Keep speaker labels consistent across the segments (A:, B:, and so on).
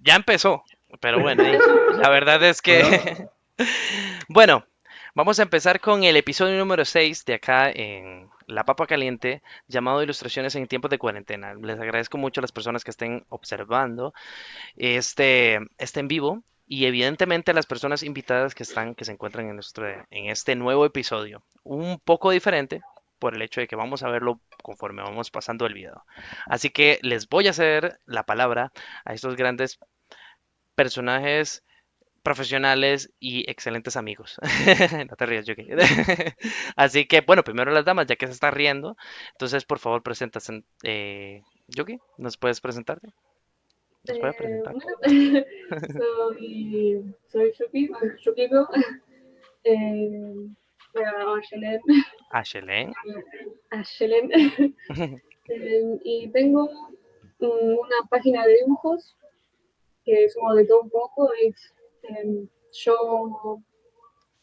A: ya empezó, pero bueno, la verdad es que,
B: Bueno,
A: bueno, vamos a empezar con el episodio número 6 de acá en La Papa Caliente, llamado Ilustraciones en tiempos de cuarentena. Les agradezco mucho a las personas que estén observando este en vivo y evidentemente a las personas invitadas que se encuentran en este nuevo episodio, un poco diferente por el hecho de que vamos a verlo conforme vamos pasando el video. Así que les voy a hacer la palabra a estos grandes personajes profesionales y excelentes amigos. No te rías, Yuki. Así que, bueno, primero las damas, ya que se está riendo. Entonces, por favor, preséntate. Yuki, ¿nos puedes presentarte? ¿Nos puede presentar?
B: bueno, soy Yuki, Yukiko. Eh, bueno,
A: Ashelen.
B: Ayelen. Y tengo una página de dibujos que subo de todo un poco. Es yo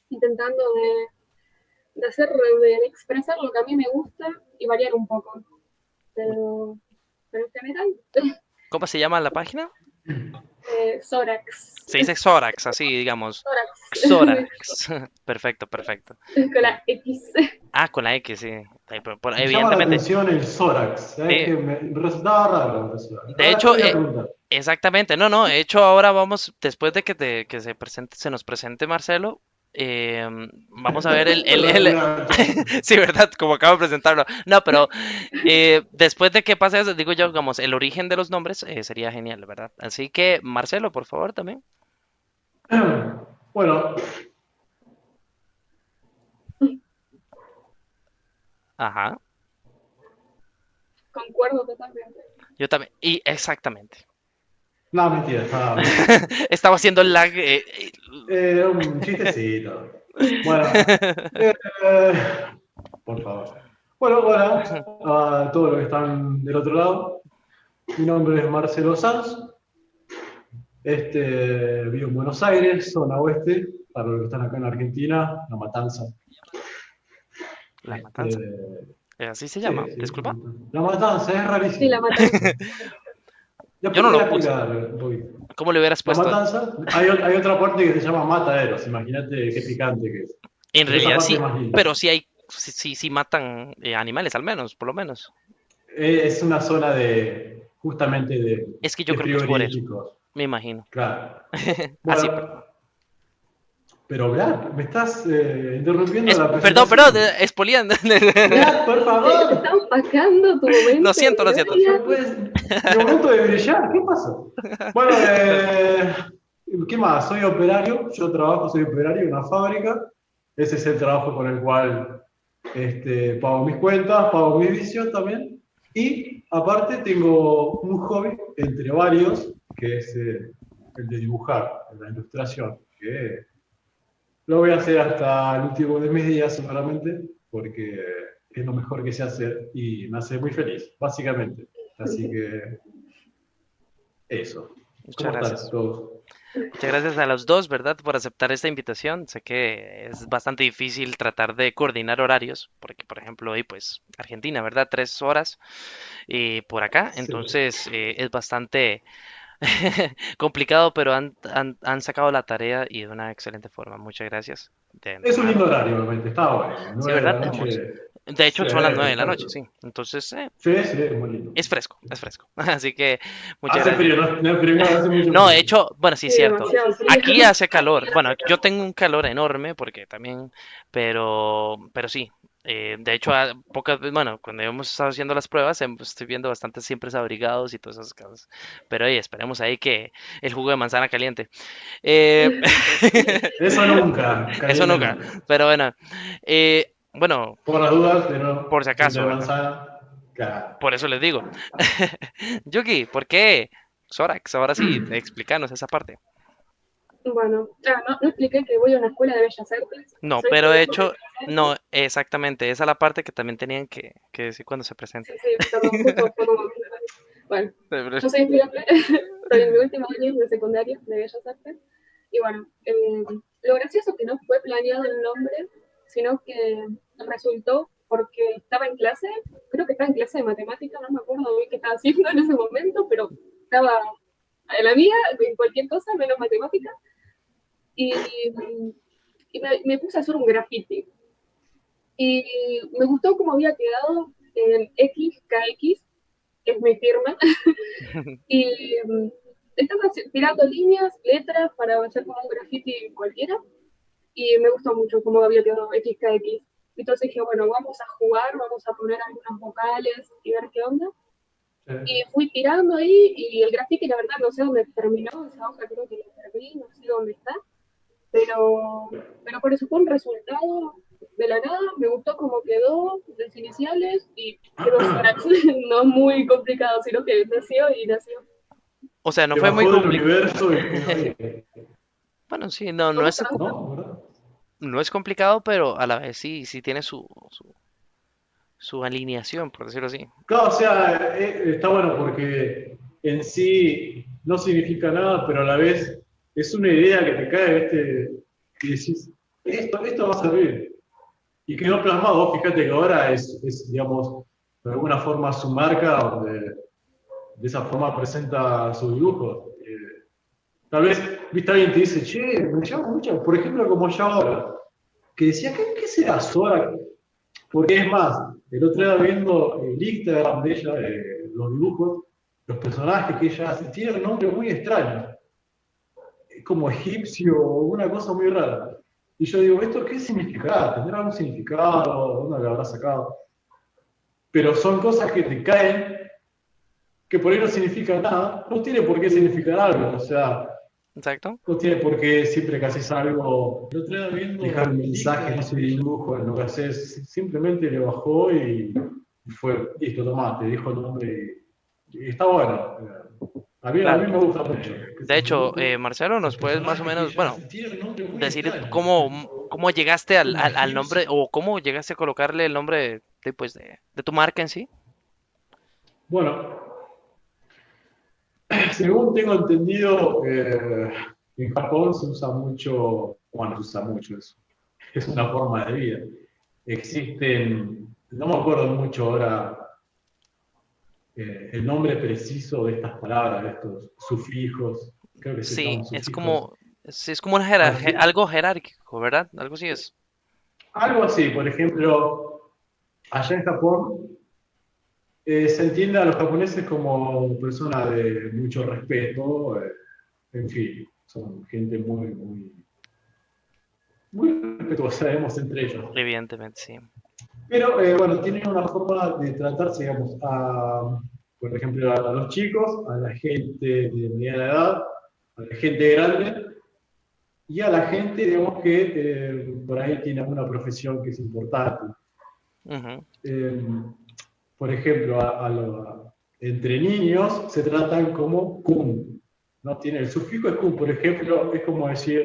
B: intentando de expresar lo que a mí me gusta y variar un poco. Pero, pero en general,
A: ¿Cómo se llama la página?
B: Sorax.
A: Se dice Xorax, así digamos.
B: Sorax.
A: Xorax. Perfecto, perfecto.
B: Con la X.
A: Ah, con la X, sí.
B: Me llama la
A: Evidentemente.
B: atención el Sorax, ¿sabes?
A: Sí.
B: Que me resultaba raro eso.
A: De
B: Ahora después
A: hecho,
B: le voy a preguntar.
A: exactamente. No, no. De hecho, ahora vamos, después de que se nos presente Marcelo, vamos a ver
B: Una chance.
A: sí, ¿verdad? Como acabo de presentarlo. No, pero después de que pase eso, digo yo, digamos, el origen de los nombres sería genial, ¿verdad? Así que, Marcelo, por favor, también.
B: Bueno,
A: Ajá.
B: concuerdo totalmente.
A: Yo también. Y exactamente.
B: No, mentira, estaba bromeando.
A: Estaba haciendo el lag.
B: Era un chistecito. Bueno, eh, por favor. Bueno, hola a todos los que están del otro lado. Mi nombre es Marcelo Sanz. Vivo en Buenos Aires, zona oeste, para los que están acá en Argentina, La Matanza.
A: La
B: Este,
A: matanza. Así se
B: sí,
A: llama.
B: sí,
A: Disculpa.
B: La Matanza es
C: Sí, la
B: rarísimo.
C: matanza.
A: Yo
B: Después
A: no
B: te voy a
A: lo puse.
B: explicar un poquito.
A: ¿Cómo le hubieras
B: La
A: puesto?
B: Matanza, hay otra parte que se llama Mataderos, imagínate qué picante que es.
A: En
B: Pero esa
A: realidad
B: parte es
A: sí.
B: más linda.
A: Pero sí hay. Sí, sí, sí matan animales, al menos, por lo menos.
B: Es una zona justamente
A: Es que yo
B: de
A: creo que es por eso.
B: frigoríficos,
A: Me imagino.
B: claro.
A: Así,
B: Bueno, pero Vlad, me estás interrumpiendo la
A: perdón, perdón,
B: presentación.
A: expoliando.
B: Vlad, por
C: Te
B: favor.
C: está opacando tu
A: Lo
C: momento
A: siento,
C: de
A: lo siento.
C: gloria.
B: No puedes. Mi momento de brillar, ¿qué pasa? Bueno, ¿qué más? Soy operario, soy operario en una fábrica. Ese es el trabajo con el cual pago mis cuentas, pago mis vicios también. Y aparte tengo un hobby, entre varios, que es el de dibujar, la ilustración, que lo voy a hacer hasta el último de mis días seguramente, porque es lo mejor que sé hacer y me hace muy feliz, básicamente. Así que eso.
A: Muchas
B: ¿Cómo están
A: gracias.
B: todos?
A: Muchas gracias a los dos, ¿verdad?, por aceptar esta invitación. Sé que es bastante difícil tratar de coordinar horarios, porque, por ejemplo, hoy, pues, Argentina, ¿verdad? 3 horas por acá,
B: Sí.
A: entonces es bastante complicado, pero han sacado la tarea y de una excelente forma. Muchas gracias de
B: Es un
A: antemano.
B: lindo horario, realmente. Está bueno.
A: Sí,
B: 9 de
A: ¿verdad?
B: la noche.
A: De hecho,
B: Sí,
A: son las 9 de la noche,
B: perfecto.
A: sí. Entonces,
B: Sí, sí, es muy lindo.
A: es fresco, es fresco. Así que, muchas
B: Hace
A: gracias.
B: frío, no, no es frío, no, hace mucho
A: No, de
B: frío.
A: hecho, bueno, sí,
C: Sí,
A: cierto.
C: demasiado frío.
A: Aquí hace calor. Bueno, yo tengo un calor enorme porque también, pero sí. De hecho, pocas veces, bueno, cuando hemos estado haciendo las pruebas, estoy viendo bastantes siempre abrigados y todas esas cosas. Pero oye, esperemos ahí que el jugo de manzana caliente. Eh,
B: Eso nunca,
A: eso
B: caliente
A: nunca.
B: nunca.
A: Pero bueno,
B: Por las dudas, pero
A: por si
B: juguito
A: acaso,
B: de
A: ¿verdad?
B: manzana. Claro.
A: Por eso les digo. Yuki, ¿por qué? Sorax, ahora sí, explícanos esa parte.
C: Bueno, no expliqué que voy a una escuela de bellas artes.
A: No,
C: Soy
A: pero de
C: estudiante de
A: hecho,
C: bellas
A: no,
C: artes.
A: exactamente, esa es la parte que también tenían que decir cuando se
C: Sí,
A: presente.
C: sí, perdón, justo fue como. Bueno, yo soy estudiante, estoy en mi último año de secundaria de bellas artes. Y bueno, lo gracioso es que no fue planeado el nombre, sino que resultó porque estaba en clase, creo que estaba en clase de matemática, no me acuerdo bien qué estaba haciendo en ese momento, pero estaba En la mía, en cualquier cosa, menos matemática. Y, y me puse a hacer un graffiti. Y me gustó cómo había quedado en XKX, que es mi firma. Y estaba tirando líneas, letras para hacer como un graffiti cualquiera. Y me gustó mucho cómo había quedado XKX. Entonces dije, bueno, vamos a jugar, vamos a poner algunas vocales y ver qué onda. Y fui tirando ahí y el graffiti, la verdad, no sé dónde terminó, esa hoja creo que la perdí, no sé dónde está, pero por eso fue un resultado de la nada, me gustó cómo quedó, las iniciales y quedó Sorax. No es muy complicado, sino que nació y nació.
A: O sea, no
B: Te
A: fue muy
B: bajó del
A: complicado.
B: universo y quedó ahí,
A: Bueno, sí, no,
C: ¿Cómo, perdón?
B: ¿no? ¿Verdad?
A: no es complicado, pero a la vez sí, sí tiene su alineación, por decirlo así.
B: Claro, o sea, está bueno porque en sí no significa nada, pero a la vez es una idea que te cae, y decís, esto va a servir. Y quedó plasmado, fíjate que ahora digamos, de alguna forma su marca, donde de esa forma presenta sus dibujos. Tal vez, viste, alguien te dice, che, me llama mucho, por ejemplo, como yo ahora, que decía, ¿qué será Sora? Porque es más, el otro día viendo el Instagram de ella, los dibujos, los personajes que ella hace, tienen un nombre muy extraño. Es como egipcio o una cosa muy rara. Y yo digo, ¿esto qué significará? ¿Tendrá algún significado? ¿Dónde lo habrá sacado? Pero son cosas que te caen, que por ahí no significan nada, no tiene por qué significar algo. O sea,
A: Exacto.
B: no tiene por qué siempre que haces algo, dejar un mensaje en ese dibujo, en lo que haces, simplemente le bajó y fue, listo, tomá, te dijo el nombre y está bueno. A mí
A: Claro.
B: me gusta mucho que
A: De
B: esos
A: hecho,
B: dibujos,
A: Marcelo, ¿nos
B: los
A: puedes más o
B: personajes que
A: menos,
B: ella
A: bueno,
B: hace, tienen un nombre muy
A: decir
B: extraño.
A: cómo llegaste
B: Es
A: al,
B: como
A: al nombre
B: egipcio.
A: o cómo llegaste a colocarle el nombre pues, de tu marca en sí?
B: Bueno, según tengo entendido, en Japón se usa mucho, bueno, se usa mucho eso, es una forma de vida. Existen, no me acuerdo mucho ahora el nombre preciso de estas palabras, de estos sufijos, creo que se llaman
A: Sí,
B: sufijos.
A: sí, es como una
B: Al fin-
A: algo jerárquico, ¿verdad? Algo así es.
B: algo así, por ejemplo, allá en Japón se entiende a los japoneses como personas de mucho respeto, en fin, son gente muy respetuosa, digamos, entre ellos.
A: Evidentemente, sí.
B: Pero bueno, tienen una forma de tratarse, digamos, por ejemplo, a los chicos, a la gente de mediana edad, a la gente grande y a la gente, digamos, que por ahí tiene alguna profesión que es importante.
A: Ujú.
B: Eh, por ejemplo, entre niños se tratan como kun, ¿no? Tiene el sufijo es kun, por ejemplo, es como decir,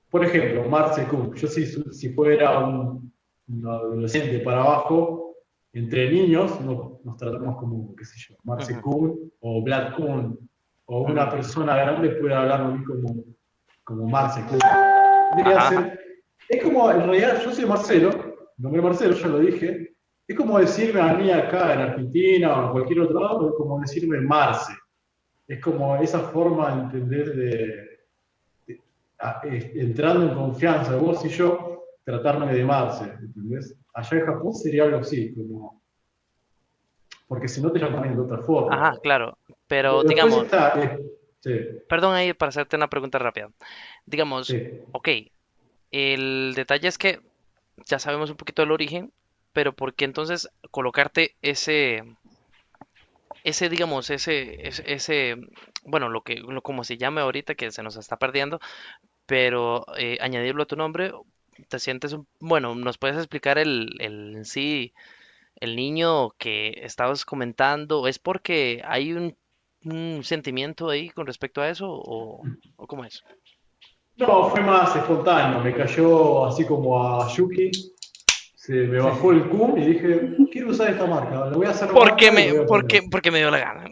B: por ejemplo, Marce kun. Yo si fuera un adolescente para abajo, entre niños nos tratamos como, qué sé yo, Marce
A: Ujú,
B: kun o Vlad kun, o una
A: ujú.
B: persona grande puede hablar a mí como Marce kun. Debería
A: Ajá, ajá.
B: ser, es como, en realidad, yo soy Marcelo, mi nombre es Marcelo, ya lo dije, es como decirme a mí acá en Argentina o en cualquier otro lado, es como decirme Marce. Es como esa forma de entender entrando en confianza, vos y yo, tratarme de Marce, ¿entendés? Allá en Japón sería algo así, como, porque si no te llaman de otra forma.
A: Ajá, claro. Pero
B: Después
A: digamos,
B: está, sí,
A: perdón ahí para hacerte una pregunta rápida. Digamos,
B: sí.
A: ok, el detalle es que ya sabemos un poquito del origen, pero ¿por qué entonces colocarte digamos, bueno, como se llame ahorita, que se nos está perdiendo, pero añadirlo a tu nombre, te sientes, bueno, ¿nos puedes explicar en sí, el niño que estabas comentando, es porque hay un sentimiento ahí con respecto a eso o cómo es?
B: No, fue más espontáneo, me cayó así como a Yuki, se me bajó el cum y dije, quiero usar esta marca, lo voy a hacer marca y lo voy a poner.
A: Porque me dio la gana.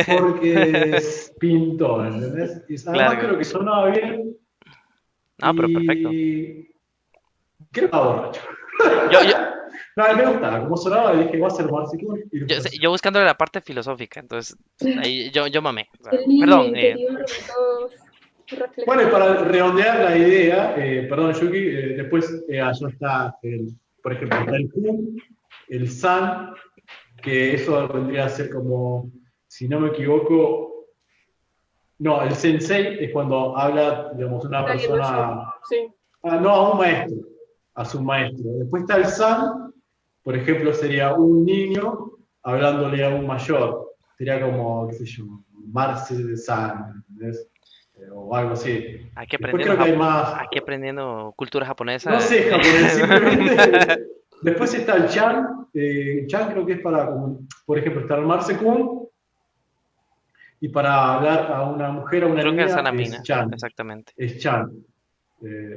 B: Porque es pintón, ¿entendés? Y además
A: Claro,
B: creo que sonaba bien
A: no, pero perfecto.
B: y creo que estaba borracho.
A: Yo, yo,
B: No, me gustaba, como sonaba, dije, va a ser Marcicún.
A: Yo buscando la parte filosófica, entonces ahí yo mamé. O sea,
C: El niño
A: perdón,
C: interior de todos
B: Bueno, y
C: reflejado.
B: para redondear la idea, perdón, Yuki, después allá está, por ejemplo, está el Kun, el San, que eso vendría a ser como, si no me equivoco, no, el Sensei es cuando habla, digamos, una
C: Alguien mayor.
B: persona,
C: Sí.
B: no, a un maestro, a su maestro. Después está el San, por ejemplo, sería un niño hablándole a un mayor. Sería como, qué sé yo, Marce de San, ¿entendés? O algo así.
A: aquí
B: Después
A: aprendiendo,
B: creo que hay más,
A: aquí aprendiendo cultura
B: no
A: japonesa.
B: sé japonés, simplemente. Después está el Chan. Chan creo que es para, por ejemplo, está el Marse-kun, y para hablar a una mujer, a una
A: Creo que es
B: niña, es
A: Sanamina,
B: Chan.
A: exactamente.
B: Es Chan.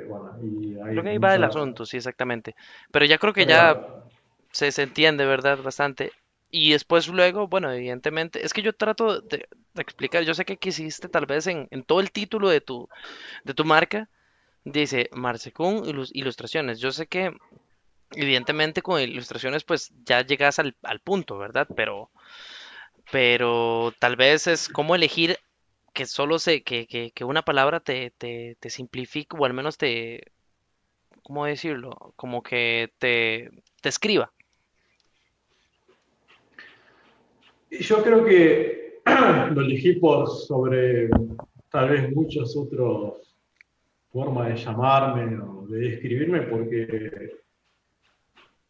B: Bueno, y
A: Creo
B: hay
A: que ahí va el
B: muchas.
A: asunto, sí, exactamente. Pero ya creo que
B: Tal
A: ya
B: cual.
A: se entiende, ¿verdad? Bastante. Y después luego, bueno, evidentemente, es que yo trato de explicar, yo sé que quisiste tal vez en todo el título de tu marca, dice Marcecún Ilustraciones. Yo sé que evidentemente con ilustraciones pues ya llegas al punto, ¿verdad? Pero tal vez es cómo elegir que solo que una palabra te simplifique o al menos ¿cómo decirlo? Como que te escriba.
B: Y yo creo que lo elegí por sobre tal vez muchas otras formas de llamarme o de describirme, porque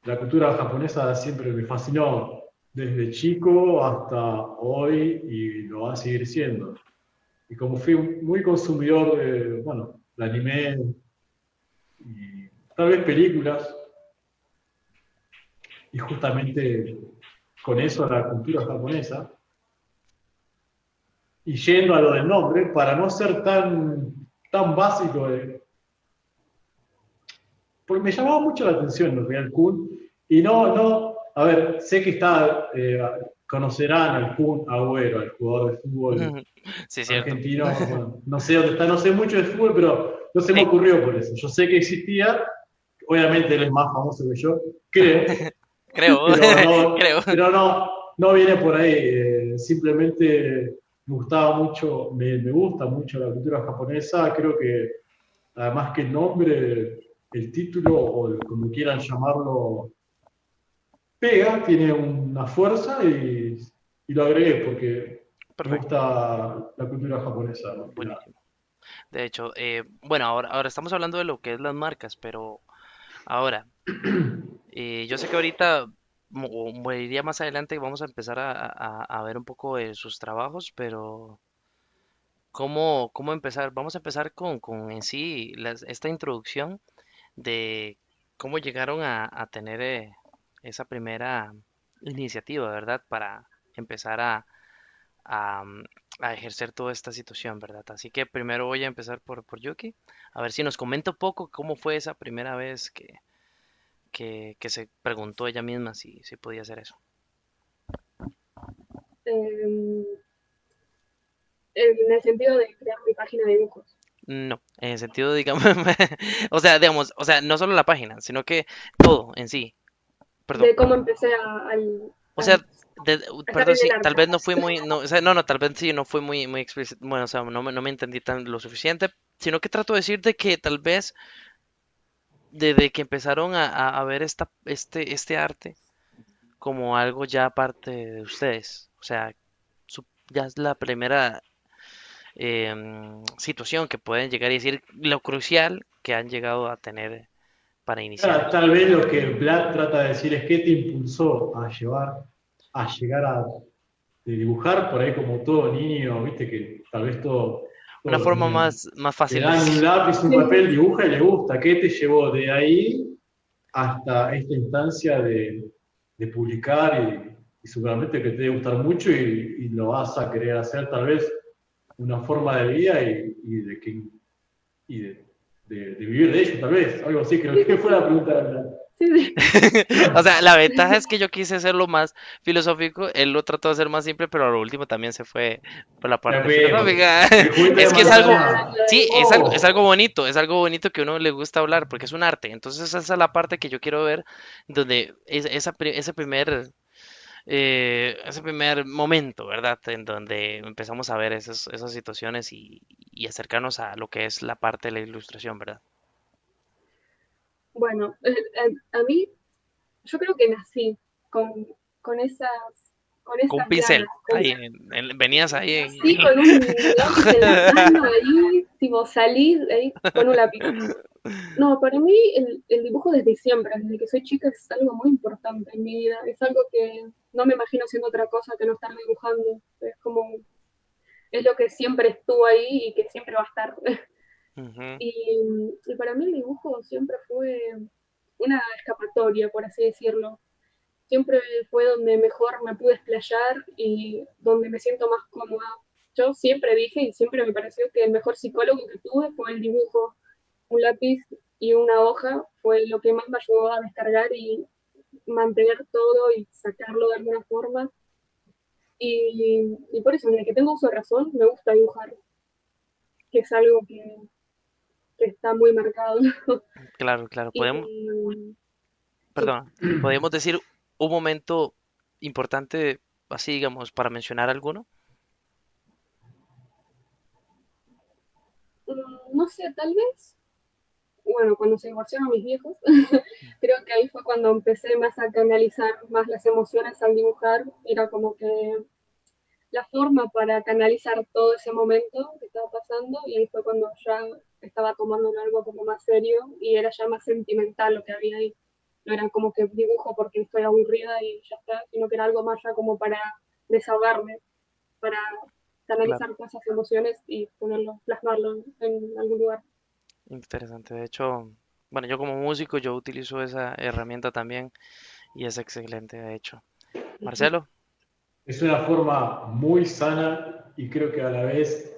B: la cultura japonesa siempre me fascinó desde chico hasta hoy y lo va a seguir siendo. Y como fui muy consumidor de, bueno, de anime y tal vez películas, y justamente con eso la cultura japonesa, y yendo a lo del nombre, para no ser tan básico, porque me llamaba mucho la atención el Real Kun, y a ver, sé que conocerán al Kun Agüero, al jugador de fútbol
A: Sí, es cierto.
B: argentino, bueno, no sé dónde está, no sé mucho de fútbol, pero no se me
A: Sí,
B: ocurrió por eso. Yo sé que existía, obviamente él es más famoso que yo, creo,
A: creo, creo.
B: pero no viene por ahí. Simplemente me gustaba mucho, me gusta mucho la cultura japonesa. Creo que además que el nombre, el título o como quieran llamarlo, pega, tiene una fuerza y lo agregué porque me
A: Perfecto,
B: gusta la cultura japonesa, más que nada.
A: buenísimo. De hecho, bueno, ahora estamos hablando de lo que es las marcas, pero ahora, yo sé que ahorita, o iría más adelante, vamos a empezar a ver un poco de sus trabajos, pero ¿cómo empezar? Vamos a empezar con en sí esta introducción de cómo llegaron a tener esa primera iniciativa, ¿verdad? Para empezar a, mm, a ejercer toda esta situación, ¿verdad? Así que primero voy a empezar por Yuki, a ver si nos comenta un poco cómo fue esa primera vez que se preguntó ella misma si podía hacer eso.
C: Eh, en el sentido de crear mi página de dibujos.
A: No, en el sentido, digamos, o sea, digamos, o sea, no solo la página, sino que todo en sí, perdón.
C: De cómo empecé
A: O sea,
C: a estar
A: perdón,
C: en el
A: sí, tal
C: arte.
A: vez no fui muy, no, o sea, no, tal vez sí, no fue muy explícito, bueno, o sea, no me entendí tan lo suficiente, sino que trato de decir de que tal vez desde que empezaron a ver este arte como algo ya aparte de ustedes, o sea, ya es la primera situación que pueden llegar y decir lo crucial que han llegado a tener para iniciar
B: Ahora,
A: eso.
B: tal vez lo que Vlad trata de decir es qué te impulsó a llegar de dibujar por ahí como todo niño, viste que tal vez
A: Una
B: todos los
A: forma
B: niños
A: más
B: le
A: fácil de
B: dan un
A: decir.
B: lápiz, un papel, dibuja y le gusta. ¿Qué te llevó de ahí hasta esta instancia de publicar y seguramente que te debe gustar mucho y lo vas a querer hacer tal vez una forma de vida y de vivir de ello tal vez? Algo así, creo
C: Sí,
B: que
C: sí,
B: fue la
C: sí.
B: pregunta de Vlad.
C: Sí, sí.
A: O sea, la ventaja es que yo quise hacerlo más filosófico, él lo trató de hacer más simple, pero a lo último también se fue por la
B: Ya
A: parte
B: vemos.
A: filosófica.
B: El juguete de
A: Es que es algo,
B: manzana.
A: sí, es
B: Oh,
A: algo bonito que a uno le gusta hablar, porque es un arte. Entonces esa es la parte que yo quiero ver, donde ese primer momento, ¿verdad? En donde empezamos a ver esas situaciones y acercarnos a lo que es la parte de la ilustración, ¿verdad?
C: Bueno, a mí, yo creo que nací con, con esas, con
A: Con un
C: esas ganas,
A: pincel, ahí, venías ahí
C: nací con un lápiz en la mano ahí, tipo salí ahí con un lápiz. No, para mí el dibujo desde siempre, desde que soy chica, es algo muy importante en mi vida. Es algo que no me imagino haciendo otra cosa que no estar dibujando. Es como, es lo que siempre estuvo ahí y que siempre va a estar.
A: Ujú.
C: Y para mí el dibujo siempre fue una escapatoria, por así decirlo. Siempre fue donde mejor me pude explayar y donde me siento más cómoda. Yo siempre dije y siempre me pareció que el mejor psicólogo que tuve fue el dibujo. Un lápiz y una hoja fue lo que más me ayudó a descargar y mantener todo y sacarlo de alguna forma. Y por eso, desde que tengo uso de razón, me gusta dibujar, que es algo que está muy marcado.
A: Claro, claro.
C: Y sí,
A: Perdón, podemos decir un momento importante, así digamos, para mencionar alguno.
C: no sé, tal vez, bueno, cuando se divorciaron mis viejos, creo que ahí fue cuando empecé más a canalizar más las emociones al dibujar. Era como que la forma para canalizar todo ese momento que estaba pasando y ahí fue cuando ya estaba tomando algo como más serio y era ya más sentimental lo que había ahí. No era como que dibujo porque estoy aburrida y ya está, sino que era algo más ya como para desahogarme, para
A: Claro,
C: canalizar todas esas emociones y ponerlo, plasmarlo en algún lugar.
A: interesante. De hecho, bueno, yo como músico, yo utilizo esa herramienta también y es excelente, de hecho. Marcelo,
B: es una forma muy sana y creo que a la vez,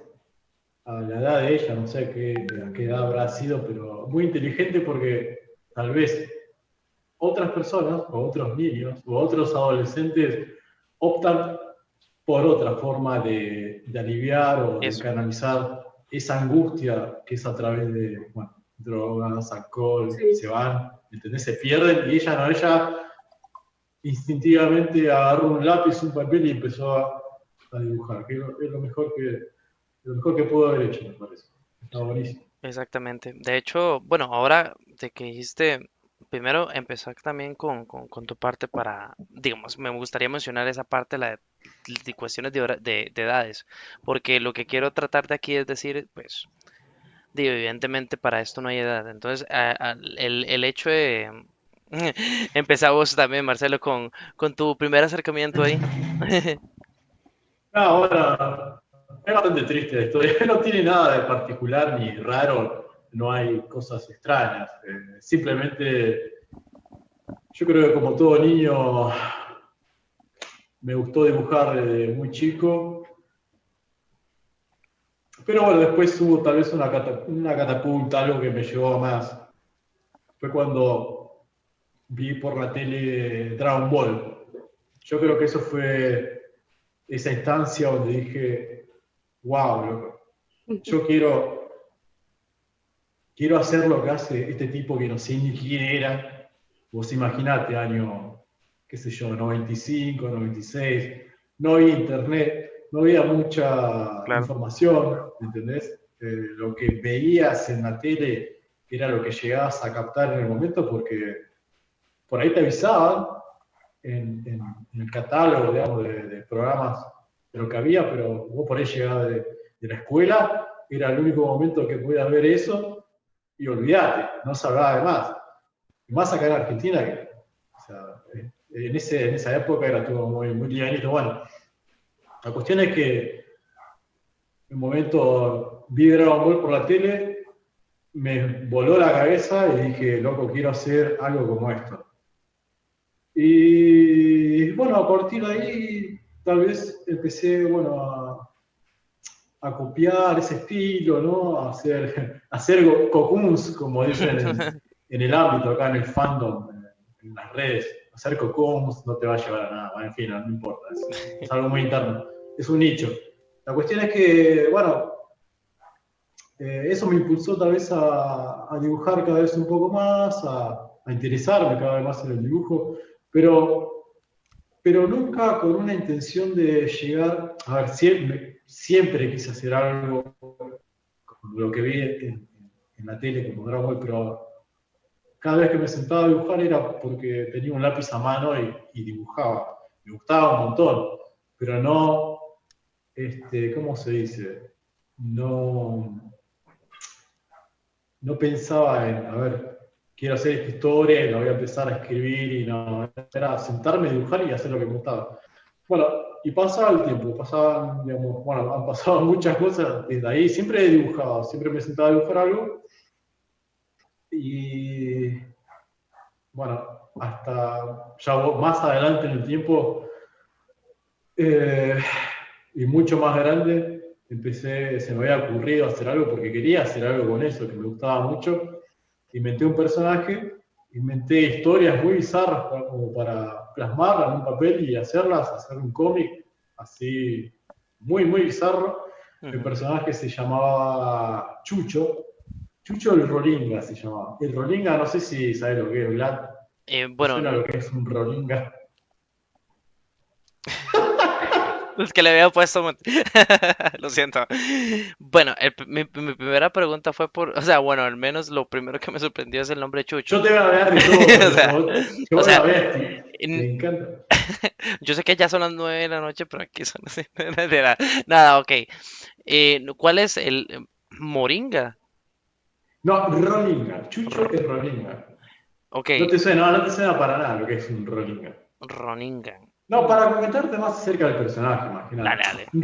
B: a la edad de ella, no sé a qué edad habrá sido, pero muy inteligente porque tal vez otras personas o otros niños o otros adolescentes optan por otra forma de aliviar o de
A: eso.
B: canalizar esa angustia que es a través de bueno, drogas, alcohol,
C: Sí.
B: se van, ¿entendés? Se pierden y ella instintivamente agarró un lápiz, un papel y empezó a dibujar, que es lo mejor que pudo haber hecho, me parece. Está buenísimo.
A: Exactamente. De hecho, bueno, ahora de que dijiste, primero empezar también con tu parte para, digamos, me gustaría mencionar esa parte de cuestiones de edades, porque lo que quiero tratar de aquí es decir, pues, digo, evidentemente para esto no hay edad. Entonces, el hecho de... Empezamos también, Marcelo, con tu primer acercamiento ahí.
B: No, ahora es bastante triste la historia, no tiene nada de particular ni raro, no hay cosas extrañas. Simplemente, yo creo que como todo niño, me gustó dibujar desde muy chico, pero bueno, después hubo tal vez una catapulta, algo que me llevó a más. Fue cuando vi por la tele Dragon Ball. Yo creo que eso fue esa instancia donde dije, wow, loco, yo quiero hacer lo que hace este tipo que no sé ni quién era. Vos imaginate, año, qué sé yo, 95, 96, no había internet, no había mucha
A: Claro,
B: información, ¿entendés? Lo que veías en la tele era lo que llegabas a captar en el momento porque por ahí te avisaban en el catálogo, digamos, de programas de lo que había, pero vos por ahí llegabas de la escuela, era el único momento que podías ver eso y olvídate, no se hablaba de más. Y más acá en Argentina, que, o sea, en esa época era todo muy, muy livianito. Bueno, la cuestión es que en un momento vi Dragon Ball por la tele, me voló la cabeza y dije, loco, quiero hacer algo como esto. Y bueno, a partir de ahí tal vez empecé, bueno, a copiar ese estilo, ¿no? A hacer cocoons, como dicen en el ámbito, acá en el fandom. en las redes. Hacer cocos no te va a llevar a nada, en fin, no importa, es algo muy interno, es un nicho. La cuestión es que, bueno, eso me impulsó tal vez a dibujar cada vez un poco más, a interesarme cada vez más en el dibujo, pero nunca con una intención de llegar, a ver, siempre quise hacer algo, como lo que vi en la tele como Dragon Ball, pero cada vez que me sentaba a dibujar era porque tenía un lápiz a mano y dibujaba. Me gustaba un montón, pero no, ¿cómo se dice? No pensaba en, a ver, quiero hacer esta historia y la voy a empezar a escribir y no, era sentarme a dibujar y hacer lo que me gustaba. Bueno, y pasaba el tiempo, digamos, bueno, han pasado muchas cosas desde ahí, siempre he dibujado, siempre me sentaba a dibujar algo y bueno, hasta ya más adelante en el tiempo eh, y mucho más grande, se me había ocurrido hacer algo porque quería hacer algo con eso, que me gustaba mucho. Inventé un personaje, inventé historias muy bizarras como para plasmarlas en un papel y hacer un cómic así muy, muy bizarro. El personaje se llamaba Chucho. Chucho el Rolinga se llamaba. El Rolinga, no sé si sabes lo que es, Vlad.
A: Bueno,
B: ¿Suena lo que es un Rolinga?
A: es que le había puesto. Lo siento. Bueno, mi primera pregunta fue o sea, bueno, al menos lo primero que me sorprendió es el nombre Chucho.
B: Yo te voy a hablar de todo,
A: O sea,
B: yo
A: o
B: voy a
A: sea,
B: ver, me encanta.
A: yo sé que ya son las 9 de la noche, pero aquí son las nada, ok. ¿Cuál es el Moringa?
B: No, Rolinga. Chucho es Rolinga.
A: Ok,
B: No te suena para nada lo que es un Rolinga.
A: Roninga.
B: No, para comentarte más acerca del personaje, imagínate.
A: Dale, dale.
B: En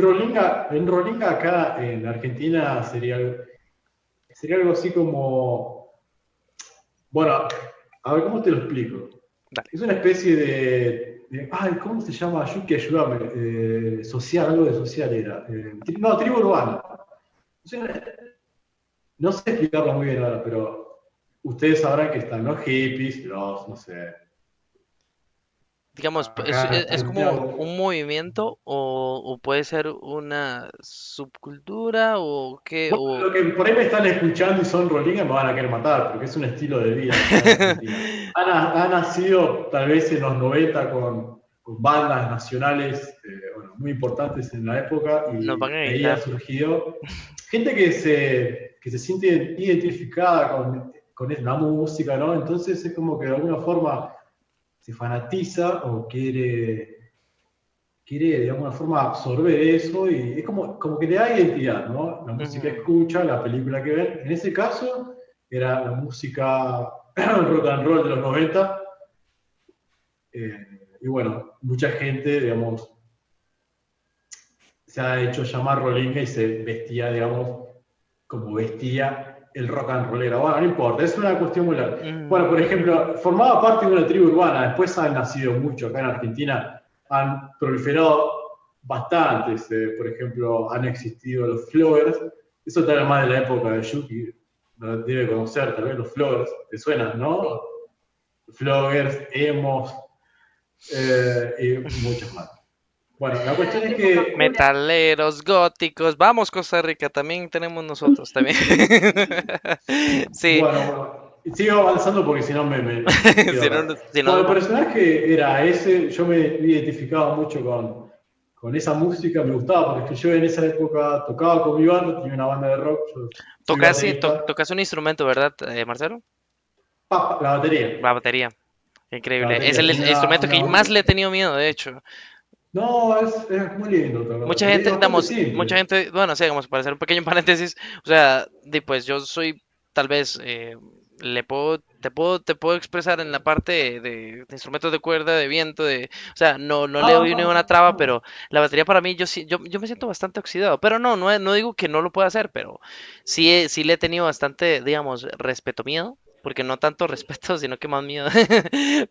B: Rolinga acá en Argentina sería algo así como. Bueno, a ver, ¿cómo te lo explico?
A: Dale.
B: Es una especie ay, ¿cómo se llama? Yuki, ayúdame. Social, algo de social era. No, tribu urbana. No sé explicarlo muy bien ahora, pero ustedes sabrán que están los hippies, no sé.
A: Digamos,
B: Acá en
A: es
B: Argentina,
A: como un movimiento o puede ser una subcultura o qué,
B: bueno, lo que por ahí me están escuchando y son rolingas me van a querer matar, porque es un estilo de vida acá en Argentina. Ha nacido tal vez en los 90 con bandas nacionales bueno, muy importantes en la época
A: nos
B: y
A: van a
B: de ahí ha
A: gritar.
B: surgido gente que se siente identificada con la música, ¿no? Entonces es como que de alguna forma se fanatiza o quiere de alguna forma absorber eso y es como que le da identidad, ¿no? La música que
A: Ujú.
B: escucha, la película que ven. En ese caso era la música rock and roll de los 90 y bueno, mucha gente, digamos, se ha hecho llamar rolinga y se vestía, digamos, como vestía el rock and rollero. Bueno, no importa, es una cuestión muy larga. Bueno, por ejemplo, formaba parte de una tribu urbana, después han nacido mucho acá en Argentina, han proliferado bastantes, por ejemplo, han existido los Flowers, eso tal vez más de la época de Yuki, no debe conocer tal vez los Flowers, te suenan, ¿no? Flowers, emos y muchos más. Bueno, la cuestión es que
A: Metaleros, góticos, vamos Costa Rica, también tenemos nosotros, también. Sí,
B: bueno, sigo avanzando porque si no me quedo
A: si no,
B: acá.
A: si no
B: Bueno,
A: nos
B: el
A: vamos.
B: personaje era ese, yo me identificaba mucho con esa música, me gustaba porque yo en esa época tocaba con mi banda, tenía una banda de rock, yo fui
A: Tocas, sí,
B: baterista,
A: tocas un instrumento, ¿verdad, Marcelo?
B: la batería,
A: La batería.
B: la
A: Increíble. Es
B: batería,
A: el
B: tenía
A: instrumento que más le he tenido miedo, de hecho.
B: No, es muy lindo tocar la
A: Mucha
B: batería, es
A: gente,
B: bastante
A: digamos, mucha
B: simple.
A: gente, bueno, sí, digamos, para hacer un pequeño paréntesis, o sea, pues yo soy, tal vez, te puedo expresar en la parte de instrumentos de cuerda, de viento, o sea, no le doy ni una
B: Ah,
A: traba,
B: ah,
A: pero la batería para mí, yo me siento bastante oxidado, pero no digo que no lo pueda hacer, pero sí le he tenido bastante, digamos, respeto miedo, porque no tanto respeto, sino que más miedo,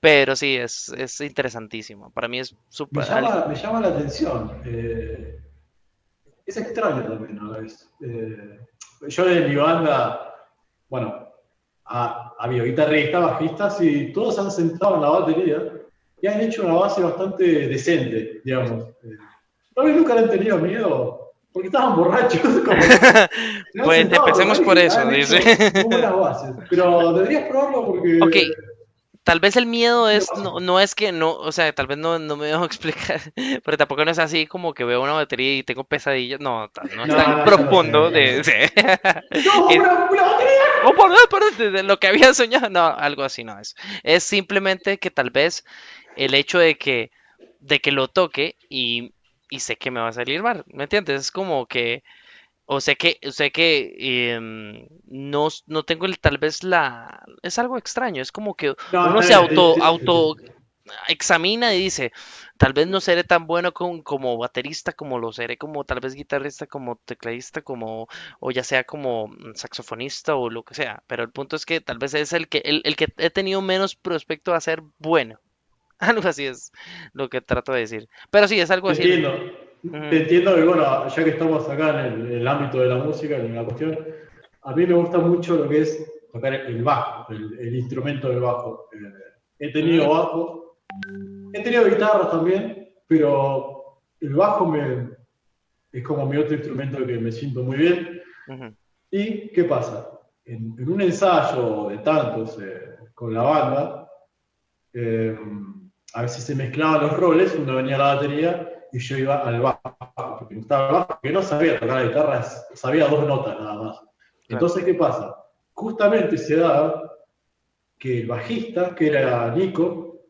A: pero sí, es interesantísimo, para mí es
B: me
A: súper,
B: llama, me llama la atención. Es extraño también a la vez. Yo de mi banda, bueno, habido guitarristas, bajistas, y todos se han sentado en la batería y han hecho una base bastante decente, digamos. Tal vez nunca le han tenido miedo, porque estaban borrachos.
A: Pues empecemos por eso, dice.
B: Buenas bases, pero deberías probarlo porque...
A: Ok, tal vez el miedo es, no es que no, o sea, tal vez no me dejo explicar, pero tampoco no es así como que veo una batería y tengo pesadillas, no es tan profundo de...
B: ¡No, una batería!
A: Oh, por lo que había soñado, no, algo así no es. Es simplemente que tal vez el hecho de que lo toque y sé que me va a salir mal, ¿me entiendes? Es como que... O sé que no tengo tal vez es algo extraño, es como que
B: No,
A: uno
B: está
A: se
B: bien,
A: auto examina y dice, tal vez no seré tan bueno como baterista como lo seré como tal vez guitarrista, como tecladista, o ya sea como saxofonista o lo que sea, pero el punto es que tal vez es el que he tenido menos prospecto a ser bueno. Algo así es lo que trato de decir. Pero sí, es algo
B: te
A: así.
B: entiendo. Te
A: Ujú.
B: entiendo que, bueno, ya que estamos acá en el ámbito de la música, en la cuestión, a mí me gusta mucho lo que es tocar el bajo, el instrumento del bajo. He tenido
A: Mm,
B: bajo, he tenido guitarras también, pero el bajo es como mi otro instrumento que me siento muy bien.
A: ujú.
B: ¿Y qué pasa? En un ensayo de tantos con la banda, eh, a veces se mezclaban los roles, uno venía a la batería y yo iba al bajo, porque me gustaba el bajo, que no sabía tocar la guitarra, sabía 2 notas nada más.
A: Claro.
B: Entonces, ¿qué pasa? Justamente se daba que el bajista, que era Nico,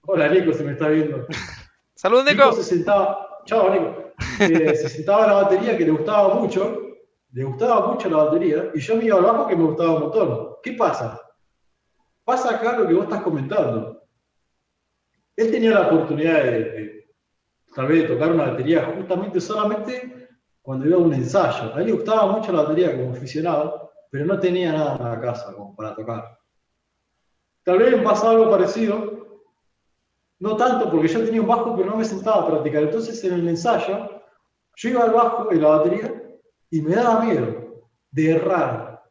B: hola Nico, se me está viendo,
A: ¡Salud,
B: Nico
A: Nico!
B: se sentaba, chao Nico, se sentaba en la batería que le gustaba mucho la batería, y yo me iba al bajo que me gustaba un montón. ¿Qué pasa? Pasa acá lo que vos estás comentando. Él tenía la oportunidad tal vez de tocar una batería justamente solamente cuando iba a un ensayo. A él le gustaba mucho la batería como aficionado, pero no tenía nada en la casa como para tocar. Tal vez me pasa algo parecido, no tanto porque yo tenía un bajo, pero no me sentaba a practicar. Entonces en el ensayo, yo iba al bajo y la batería y me daba miedo de errar.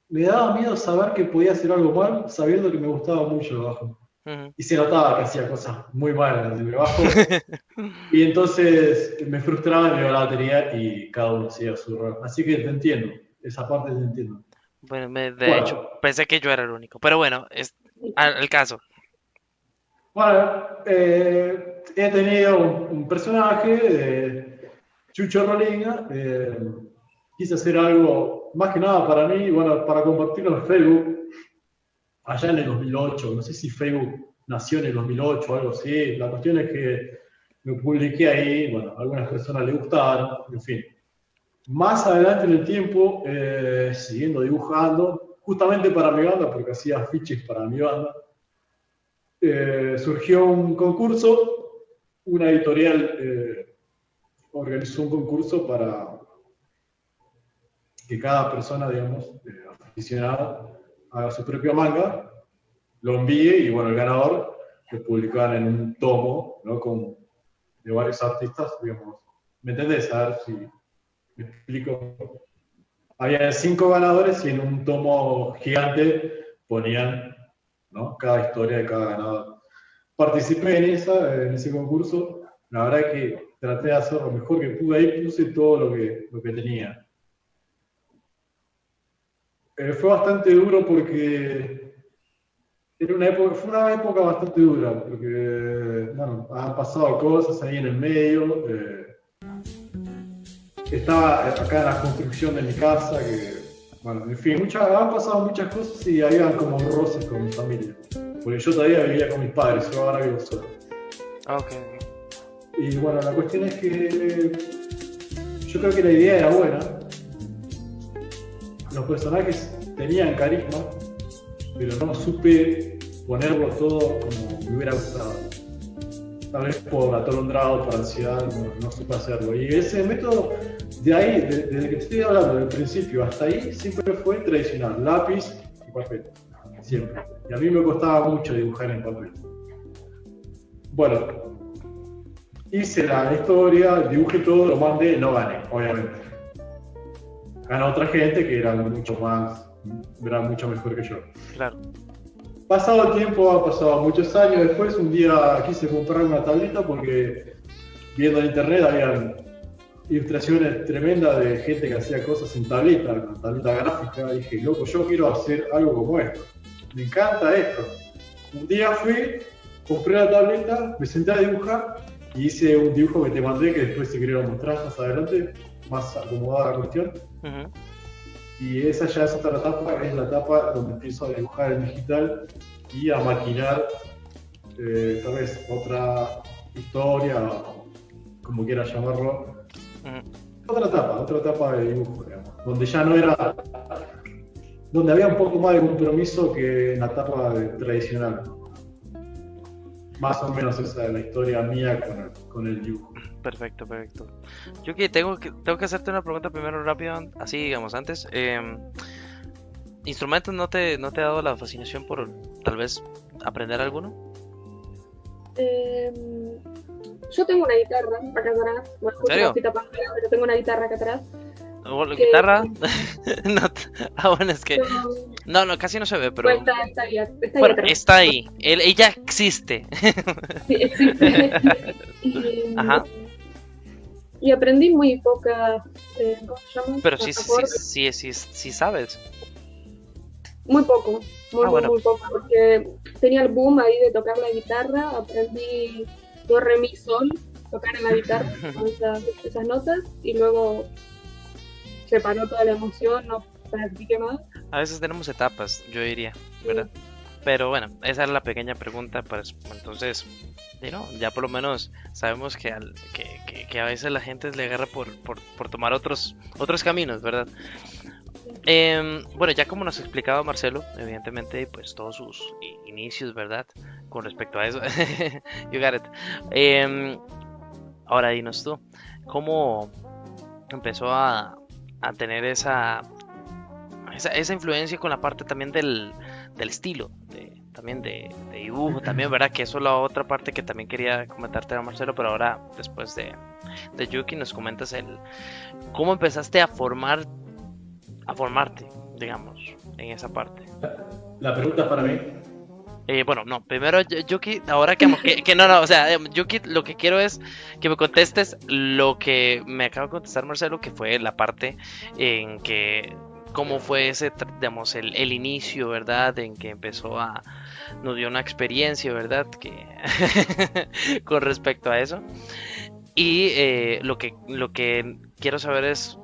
B: Me daba miedo saber que podía hacer algo mal, sabiendo que me gustaba mucho el bajo.
A: Ujú.
B: Y se notaba que hacía cosas muy malas en el bajo. Y entonces me frustraba, me iba a la batería y cada uno hacía su rol. Así que te entiendo, esa parte te entiendo.
A: Bueno, de hecho,
B: Bueno,
A: pensé que yo era el único. Pero bueno, es el caso.
B: bueno, he tenido un personaje, Chucho Rolinga, quise hacer algo más que nada para mí, bueno, para compartirlo en Facebook, allá en el 2008, no sé si Facebook nació en el 2008 o algo así, la cuestión es que lo publiqué ahí, bueno, a algunas personas les gustaron, en fin. Más adelante en el tiempo, siguiendo dibujando, justamente para mi banda, porque hacía afiches para mi banda, surgió un concurso, una editorial organizó un concurso para que cada persona, digamos, aficionada, haga su propio manga, lo envíe y bueno, el ganador lo publicaban en un tomo, ¿no? De varios artistas, digamos. ¿Me entendés? A ver si me explico. Había 5 ganadores y en un tomo gigante ponían, ¿no?, cada historia de cada ganador. Participé en ese concurso. La verdad que traté de hacer lo mejor que pude. Ahí puse todo lo que tenía. Fue bastante duro porque fue una época bastante dura, porque bueno, han pasado cosas ahí en el medio. Estaba acá en la construcción de mi casa, que, bueno, en fin, han pasado muchas cosas y había como roces con mi familia. Porque yo todavía vivía con mis padres, yo ahora vivo solo.
A: Ok.
B: Y bueno, la cuestión es que yo creo que la idea era buena. Los personajes tenían carisma, pero no supe ponerlo todo como me hubiera gustado. Tal vez por atolondrado, por ansiedad, no supe hacerlo. Y ese método, de ahí, desde que te estoy hablando, del principio hasta ahí, siempre fue tradicional, lápiz y papel, siempre. Y a mí me costaba mucho dibujar en papel. Bueno, hice la historia, dibujé todo, lo mandé, no gané, obviamente. Ganó otra gente que era mucho más verá mucho mejor que yo.
A: Claro.
B: Pasado el tiempo, ha pasado muchos años después, un día quise comprar una tableta porque viendo en internet habían ilustraciones tremendas de gente que hacía cosas en tableta, con tableta gráfica, y dije, loco, yo quiero hacer algo como esto. Me encanta esto. Un día fui, compré la tableta, me senté a dibujar y hice un dibujo que te mandé que después si quería mostrar más adelante, más acomodada la cuestión.
A: Uh-huh.
B: Y esa ya es otra etapa, es la etapa donde empiezo a dibujar en digital y a maquinar tal vez otra historia, como quieras llamarlo. Uh-huh. Otra etapa de dibujo, digamos, donde ya no era, donde había un poco más de compromiso que en la etapa tradicional. Más o menos esa es la historia mía con el dibujo.
A: Perfecto. Yo que tengo que hacerte una pregunta primero rápido, así digamos antes. ¿Instrumentos no te ha dado la fascinación por tal vez aprender alguno?
C: Yo tengo una guitarra acá atrás. Bueno,
A: ¿En serio?
C: Pero tengo una guitarra acá atrás.
A: ¿Guitarra? Bueno, es que... No, casi no se ve, pero...
C: Bueno,
A: está ahí. Ella existe.
C: Sí, existe.
A: Ajá.
C: Y aprendí muy poca... ¿cómo se llama?
A: Pero sí sabes.
C: Muy poco. Muy poco. Porque tenía el boom ahí de tocar la guitarra. Aprendí do, re, mi, sol. Tocar en la guitarra con esas notas. Y luego... se paró toda la emoción, no practiqué más.
A: A veces tenemos etapas, yo diría, ¿verdad? Sí. Pero bueno, esa es la pequeña pregunta, pues, entonces, ya por lo menos sabemos que a veces la gente le agarra por tomar otros caminos, ¿verdad? Bueno, ya como nos explicaba Marcelo, evidentemente, pues todos sus inicios, ¿verdad? Con respecto a eso, you got it. Ahora dinos tú, ¿cómo empezó a tener esa influencia con la parte también del estilo, también de dibujo, también, ¿verdad? Que eso es la otra parte que también quería comentarte a Marcelo, pero ahora, después de Yuki, nos comentas cómo empezaste a formarte, digamos, en esa parte.
B: La pregunta es para mí.
A: Bueno, no, primero Yuki, ahora que no, o sea, Yuki, lo que quiero es que me contestes lo que me acaba de contestar Marcelo, que fue la parte en que, cómo fue ese, digamos, el inicio, ¿verdad? En que nos dio una experiencia, ¿verdad? Que con respecto a eso. Y lo que quiero saber es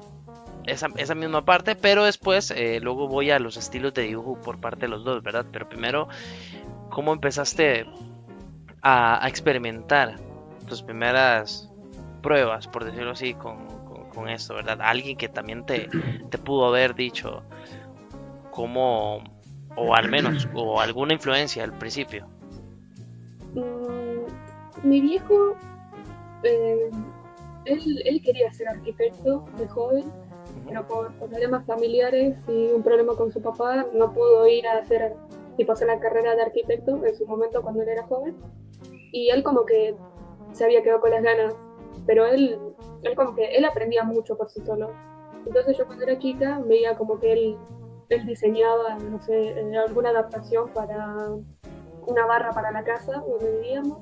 A: esa misma parte, pero después luego voy a los estilos de dibujo por parte de los dos, ¿verdad? Pero primero, ¿cómo empezaste a experimentar tus primeras pruebas, por decirlo así, con esto, ¿verdad? Alguien que también te pudo haber dicho cómo, o al menos, o alguna influencia al principio.
C: Mi viejo, él quería ser arquitecto de joven, pero por problemas familiares y un problema con su papá no pudo ir a hacer la carrera de arquitecto en su momento cuando él era joven, y él como que se había quedado con las ganas, pero él como que él aprendía mucho por sí solo. Entonces yo cuando era chica veía como que él diseñaba, no sé, alguna adaptación para una barra para la casa donde vivíamos.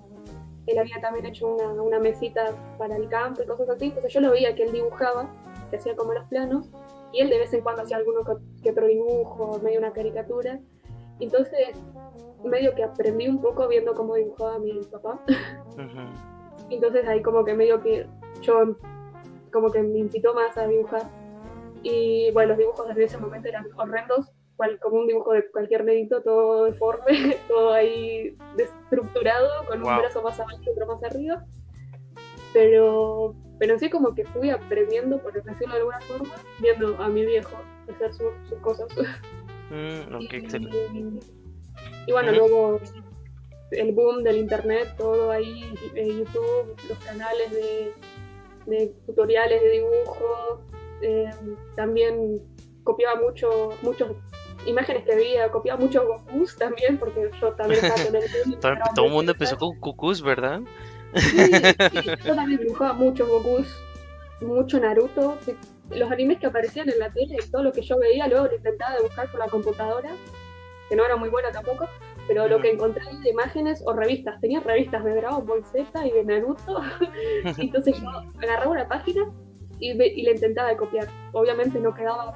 C: Él había también hecho una mesita para el campo y cosas así. Entonces yo lo veía que él dibujaba, que hacía como los planos, y él de vez en cuando hacía alguno que otro dibujo, medio una caricatura. Entonces medio que aprendí un poco viendo cómo dibujaba mi papá. Uh-huh. Entonces ahí como que medio que yo como que me incitó más a dibujar. Y bueno, los dibujos desde ese momento eran horrendos, como un dibujo de cualquier nedito, todo deforme, todo ahí desestructurado, con un brazo más abajo y otro más arriba. Pero sí como que fui aprendiendo, por decirlo de alguna forma, viendo a mi viejo hacer sus cosas.
A: Okay, excelente.
C: Y bueno, luego el boom del internet, todo ahí, YouTube, los canales de tutoriales de dibujo, también copiaba muchas imágenes que veía, copiaba muchos Gokus también, porque yo también estaba en el boom.
A: Todo el mundo empezó con Gokus, ¿verdad?
C: Sí, yo también dibujaba muchos Gokus, mucho Naruto, los animes que aparecían en la tele, todo lo que yo veía, luego lo intentaba de buscar por la computadora, que no era muy buena tampoco, pero lo que encontré de imágenes o revistas, tenía revistas de Dragon Ball Z y de Naruto, entonces yo agarraba una página y le intentaba copiar. Obviamente no quedaba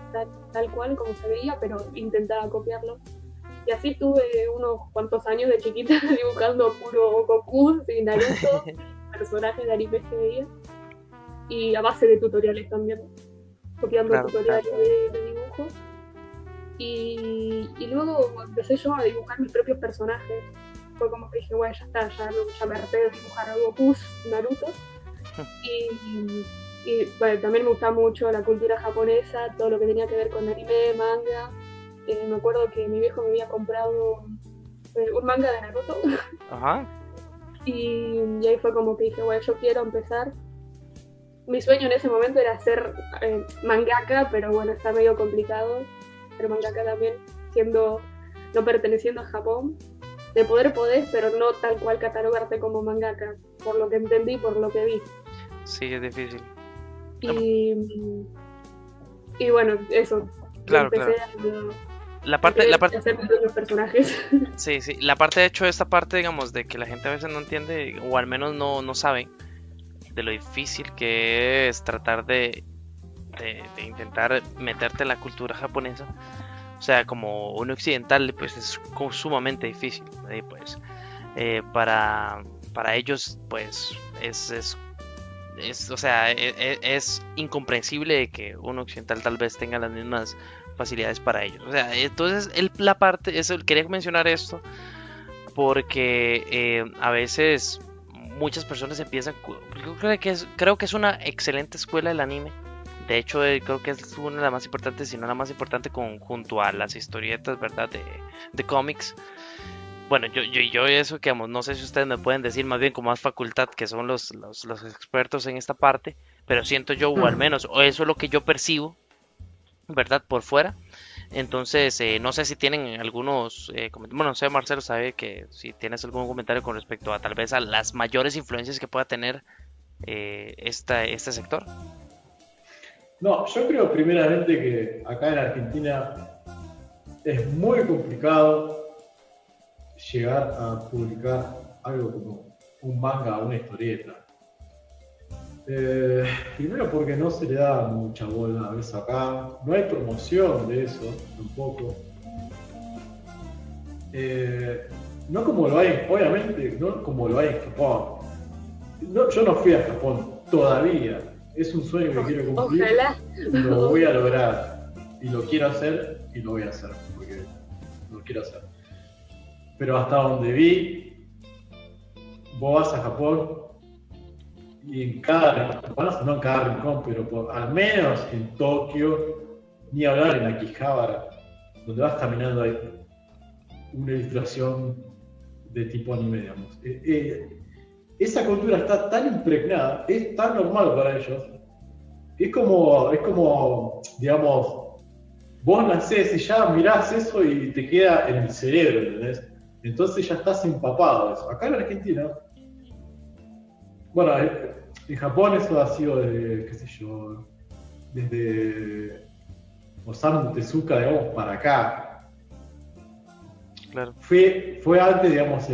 C: tal cual como se veía, pero intentaba copiarlo. Y así estuve unos cuantos años de chiquita dibujando puro Goku y Naruto, personajes de animes que veía, y a base de tutoriales también, copiando tutoriales de dibujo. Y luego empecé yo a dibujar mis propios personajes. Fue como que dije, bueno, ya está, ya me harté de dibujar a Goku, Naruto. Y bueno, también me gustaba mucho la cultura japonesa, todo lo que tenía que ver con anime, manga. Me acuerdo que mi viejo me había comprado un manga de Naruto.
A: Ajá.
C: Y ahí fue como que dije, bueno, yo quiero empezar. Mi sueño en ese momento era ser mangaka, pero bueno, está medio complicado ser mangaka también, no perteneciendo a Japón. De poder podés, pero no tal cual catalogarte como mangaka, por lo que entendí, por lo que vi.
A: Sí, es difícil.
C: Y bueno, eso.
A: Claro,
C: empecé
A: claro.
C: a hacer los personajes.
A: Sí, la parte, de hecho, esta parte, digamos, de que la gente a veces no entiende, o al menos no sabe, de lo difícil que es tratar de intentar meterte en la cultura japonesa. O sea, como un occidental, pues es sumamente difícil. Pues, para ellos, pues, o sea, es incomprensible que un occidental tal vez tenga las mismas facilidades para ellos. O sea, entonces la parte, quería mencionar esto porque a veces muchas personas empiezan, creo que es una excelente escuela el anime. De hecho, creo que es una de las más importantes, si no la más importante, junto a las historietas, ¿verdad? De cómics. Bueno, yo eso que, vamos, no sé si ustedes me pueden decir más bien con más facultad, que son los expertos en esta parte, pero siento yo, o al menos, o eso es lo que yo percibo, ¿verdad? Por fuera. Entonces, no sé si tienen algunos comentarios. Bueno, no sé, Marcelo, sabe que si tienes algún comentario con respecto a tal vez a las mayores influencias que pueda tener este sector.
B: No, yo creo primeramente que acá en Argentina es muy complicado llegar a publicar algo como un manga o una historieta. Primero porque no se le da mucha bola a veces acá, no hay promoción de eso tampoco. No como lo hay, obviamente, no como lo hay en Japón. Yo no fui a Japón todavía, es un sueño que quiero cumplir.
C: Ojalá.
B: Y lo voy a lograr, y lo quiero hacer, y lo voy a hacer, porque lo quiero hacer. Pero hasta donde vi, vos vas a Japón y en cada rincón, no en cada rincón, pero al menos en Tokio, ni hablar en Akihabara, donde vas caminando hay una ilustración de tipo anime, digamos. Esa cultura está tan impregnada, es tan normal para ellos, es como, digamos, vos nacés y ya mirás eso y te queda en el cerebro, ¿entendés? Entonces ya estás empapado de eso. Acá en Argentina, bueno, en Japón eso ha sido desde, qué sé yo, desde Osamu Tezuka, digamos, para acá.
A: Claro.
B: Fue antes, digamos,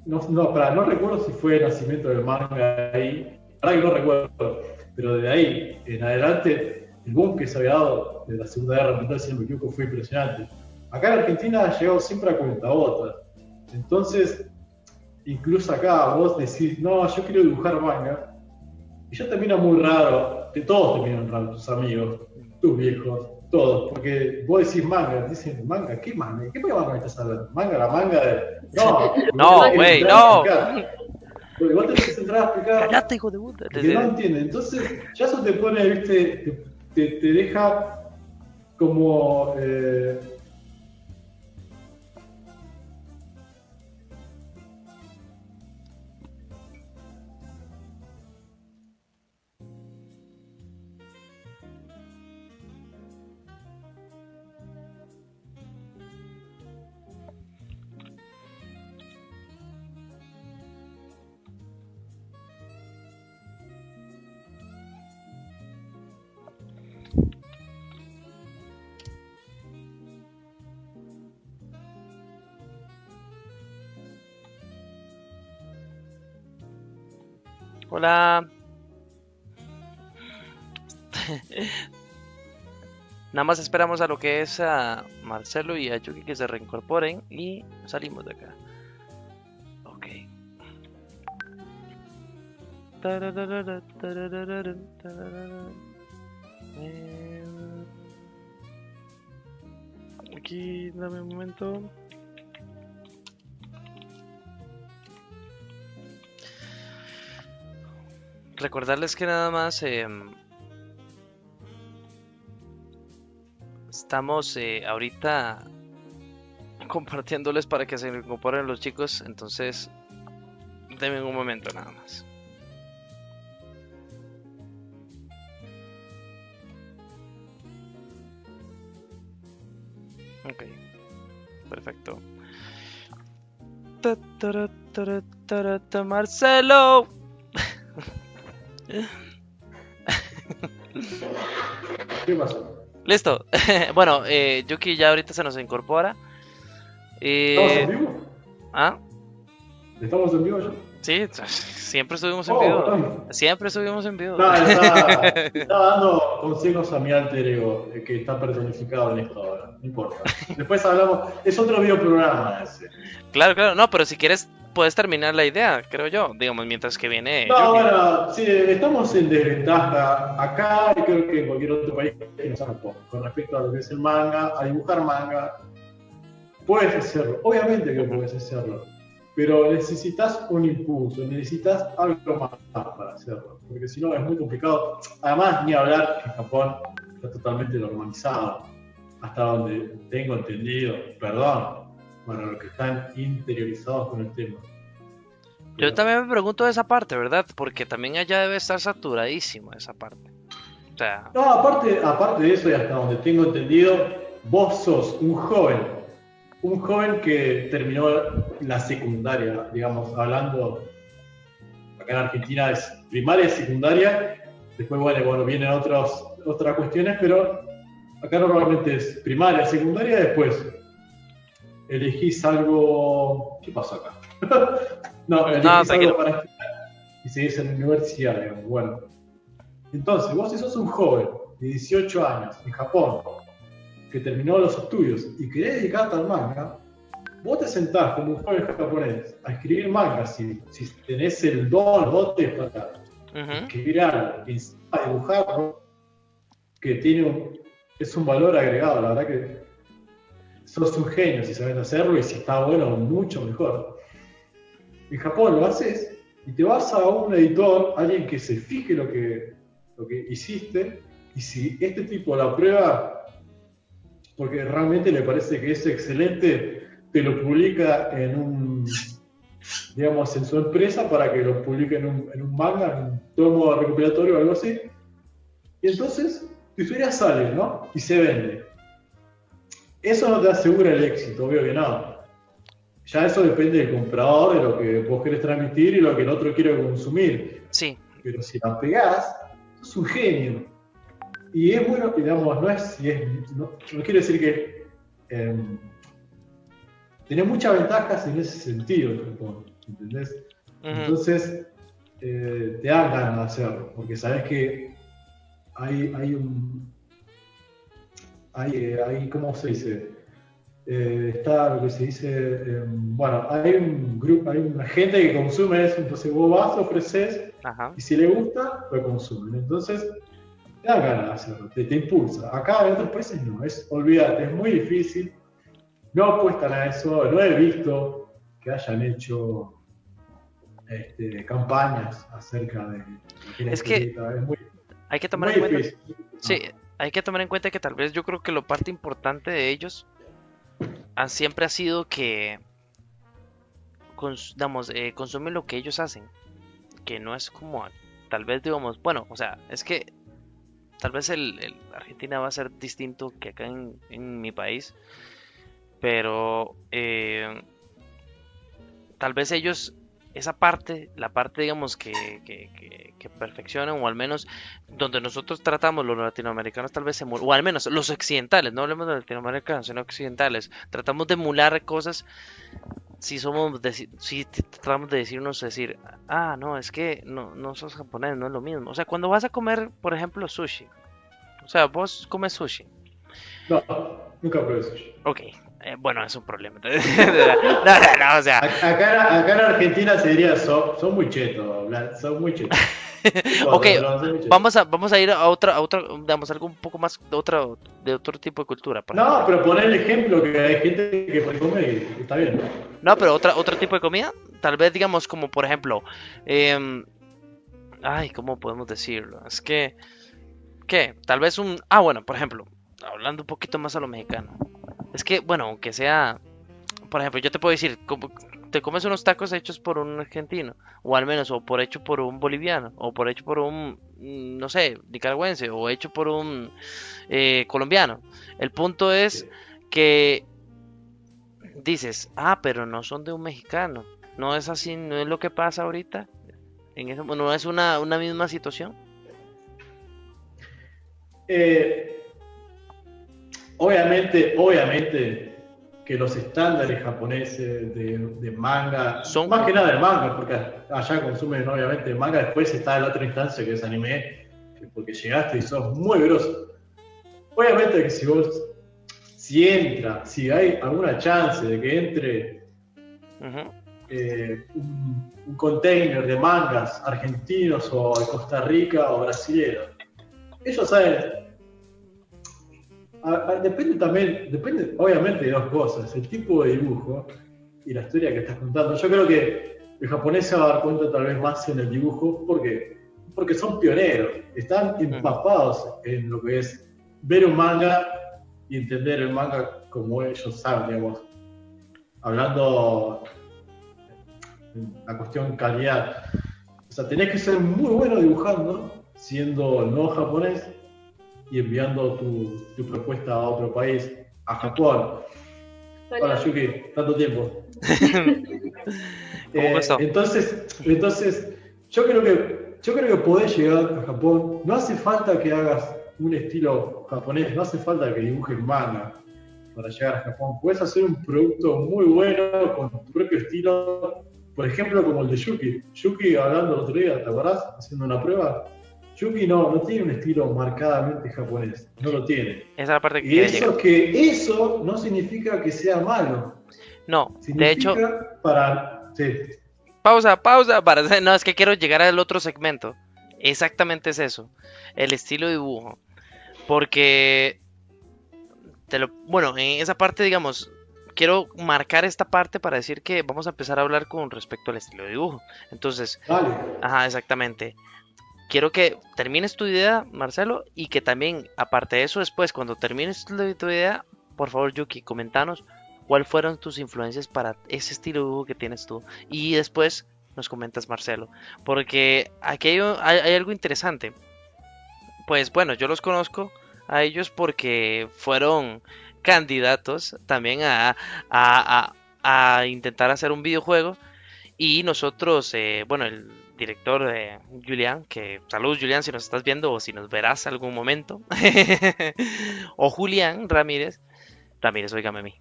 B: no recuerdo si fue el nacimiento del manga ahí, ahora que no recuerdo, pero de ahí en adelante, el boom que se había dado de la Segunda Guerra Mundial, si no me equivoco, fue impresionante. Acá en Argentina ha llegado siempre a cuentagotas. Entonces, incluso acá vos decís, no, yo quiero dibujar manga, y ya termina muy raro, que todos terminan raros, tus amigos, tus viejos, todos, porque vos decís manga, dicen manga, ¿qué manga? ¿Qué manga me estás hablando? ¿Manga, la manga de...?
A: No, güey, no.
B: Porque vos tenés que centrar a explicar.
A: Cállate, hijo de puta.
B: Que no entienden. Entonces, ya eso te pone, viste, te deja como...
A: Hola. Nada más esperamos a lo que es a Marcelo y a Yuki que se reincorporen y salimos de acá. Ok. Aquí, dame un momento. Recordarles que nada más estamos ahorita compartiéndoles para que se incorporen los chicos, entonces denme un momento nada más. Ok, perfecto. Marcelo.
B: ¿Qué pasó?
A: Listo. Bueno, Yuki ya ahorita se nos incorpora.
B: ¿Estamos en vivo?
A: ¿Ah?
B: ¿Estamos en vivo ya?
A: Sí, siempre estuvimos en vivo. Siempre estuvimos en vivo.
B: No, estaba dando consejos a mi alter ego, que está personificado en esto ahora. No importa. Después hablamos. Es otro video programa ese.
A: Claro. No, pero si quieres, puedes terminar la idea, creo yo. Digamos, mientras que viene.
B: No, bueno, sí, estamos en desventaja acá y creo que en cualquier otro país que nos haga poco. Con respecto a lo que es el manga, a dibujar manga, puedes hacerlo. Obviamente que puedes hacerlo. Pero necesitas un impulso, necesitas algo más para hacerlo, porque si no es muy complicado. Además, ni hablar que en Japón está totalmente normalizado, hasta donde tengo entendido, perdón, para los que están interiorizados con el tema.
A: Pero yo también me pregunto de esa parte, ¿verdad? Porque también allá debe estar saturadísimo esa parte. O sea...
B: No, aparte de eso, y hasta donde tengo entendido, vos sos un joven que terminó la secundaria, digamos, hablando, acá en Argentina es primaria y secundaria, después bueno, vienen otras cuestiones, pero acá normalmente es primaria, secundaria, después elegís algo... ¿Qué pasó acá? No, elegís algo para estudiar y seguís en la universidad, digamos, bueno. Entonces, vos si sos un joven de 18 años en Japón, que terminó los estudios y querés dedicarte al manga, vos te sentás como un joven japonés a escribir manga si tenés el don, los dotes para escribir algo, a dibujarlo, que es un valor agregado, la verdad que sos un genio si sabes hacerlo y si está bueno, mucho mejor. En Japón lo haces y te vas a un editor, alguien que se fije lo que hiciste, y si este tipo lo aprueba porque realmente le parece que es excelente, te lo publica en su empresa para que lo publique en un manga, en un tomo recopilatorio o algo así. Y entonces tu historia sale, ¿no? Y se vende. Eso no te asegura el éxito, obvio que no. Ya eso depende del comprador, de lo que vos querés transmitir y lo que el otro quiere consumir.
A: Sí.
B: Pero si la pegás, sos un genio. Y es bueno, digamos, no quiero decir que tenés muchas ventajas en ese sentido, ¿entendés? Entonces, te dan ganas de hacerlo, porque sabés que hay ¿cómo se dice? Está lo que se dice, bueno, hay un grupo, hay una gente que consume eso, entonces vos vas, ofreces, y si le gusta, lo consumen. Entonces, te da ganas de hacerlo, te impulsa. Acá en otros países no, olvídate, es muy difícil, no apuestan a eso, no he visto que hayan hecho campañas acerca de la
A: es que
B: es muy,
A: hay que tomar en cuenta, sí, hay que tomar en cuenta que tal vez yo creo que la parte importante de ellos siempre ha sido que consumen lo que ellos hacen, que no es como tal vez digamos, bueno, o sea, es que tal vez Argentina va a ser distinto que acá en mi país, pero tal vez ellos, esa parte, la parte digamos que perfeccionan, o al menos donde nosotros tratamos, los latinoamericanos tal vez o al menos los occidentales, no hablemos de latinoamericanos, sino occidentales, tratamos de emular cosas si si tratamos de decir, no, es que no sos japonés, no es lo mismo. O sea, cuando vas a comer, por ejemplo, sushi, o sea, vos comes sushi.
B: No, nunca probé sushi.
A: Ok, bueno, es un problema. No, o sea.
B: Acá en Argentina se diría, son muy chetos, son muy chetos.
A: Ok, vamos a ir a otra, digamos, algo un poco más de otro tipo de cultura.
B: No, pero poner el ejemplo que hay gente que puede comer y está bien.
A: No, pero otro tipo de comida, tal vez digamos como por ejemplo, ¿cómo podemos decirlo? Es que, ¿qué? Tal vez bueno, por ejemplo, hablando un poquito más a lo mexicano. Es que, bueno, aunque sea, por ejemplo, yo te puedo decir, te comes unos tacos hechos por un argentino, o al menos, o hecho por un boliviano, o hecho por un, no sé, nicaragüense, o hecho por un colombiano. El punto es que dices, pero no son de un mexicano. No es así, no es lo que pasa ahorita. No es una misma situación.
B: Obviamente que los estándares japoneses de manga, más que nada de manga, porque allá consumen obviamente manga, después está la otra instancia que es anime, porque llegaste y sos muy grosso. Obviamente que si hay alguna chance de que entre un container de mangas argentinos o de Costa Rica o brasileños, ellos saben. Depende obviamente de dos cosas, el tipo de dibujo y la historia que estás contando. Yo creo que el japonés se va a dar cuenta tal vez más en el dibujo porque son pioneros, están empapados en lo que es ver un manga y entender el manga como ellos saben, digamos. Hablando de la cuestión calidad. O sea, tenés que ser muy bueno dibujando, siendo no japonés, y enviando tu propuesta a otro país, a Japón. Hola Yuki, tanto tiempo. Entonces, yo creo que podés llegar a Japón. No hace falta que hagas un estilo japonés, no hace falta que dibujes manga para llegar a Japón. Puedes hacer un producto muy bueno con tu propio estilo, por ejemplo, como el de Yuki. Yuki, hablando el otro día, ¿te acordás? Haciendo una prueba. Yuki no tiene un estilo marcadamente japonés, no lo tiene.
A: Esa es la parte que
B: eso no significa que sea malo.
A: No,
B: significa
A: de hecho.
B: Sí.
A: Pausa, no, es que quiero llegar al otro segmento. Exactamente es eso, el estilo de dibujo. Porque, bueno, en esa parte, digamos, quiero marcar esta parte para decir que vamos a empezar a hablar con respecto al estilo de dibujo. Entonces,
B: vale.
A: Ajá, exactamente. Quiero que termines tu idea, Marcelo, y que también, aparte de eso, después, cuando termines tu idea, por favor, Yuki, comentanos cuáles fueron tus influencias para ese estilo de dibujo que tienes tú. Y después nos comentas, Marcelo, porque aquí hay algo interesante. Pues bueno, yo los conozco a ellos porque fueron candidatos también a intentar hacer un videojuego. Y nosotros, bueno, el director Julián, que saludos Julián si nos estás viendo o si nos verás algún momento, o Julián Ramírez, óigame a mí,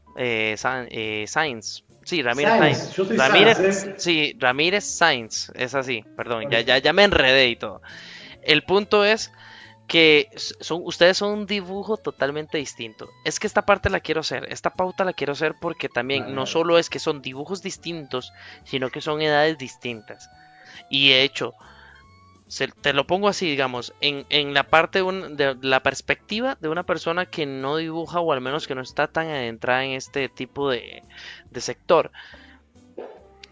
A: Sainz, sí, Ramírez Sainz,
B: yo soy
A: Ramírez,
B: Sainz,
A: sí, Ramírez Sainz, es así, perdón, ya me enredé y todo. El punto es que ustedes son un dibujo totalmente distinto. Es que esta parte la quiero hacer, esta pauta la quiero hacer porque también no solo es que son dibujos distintos, sino que son edades distintas. Y de hecho, te lo pongo así, digamos, en la parte de la perspectiva de una persona que no dibuja o al menos que no está tan adentrada en este tipo de sector.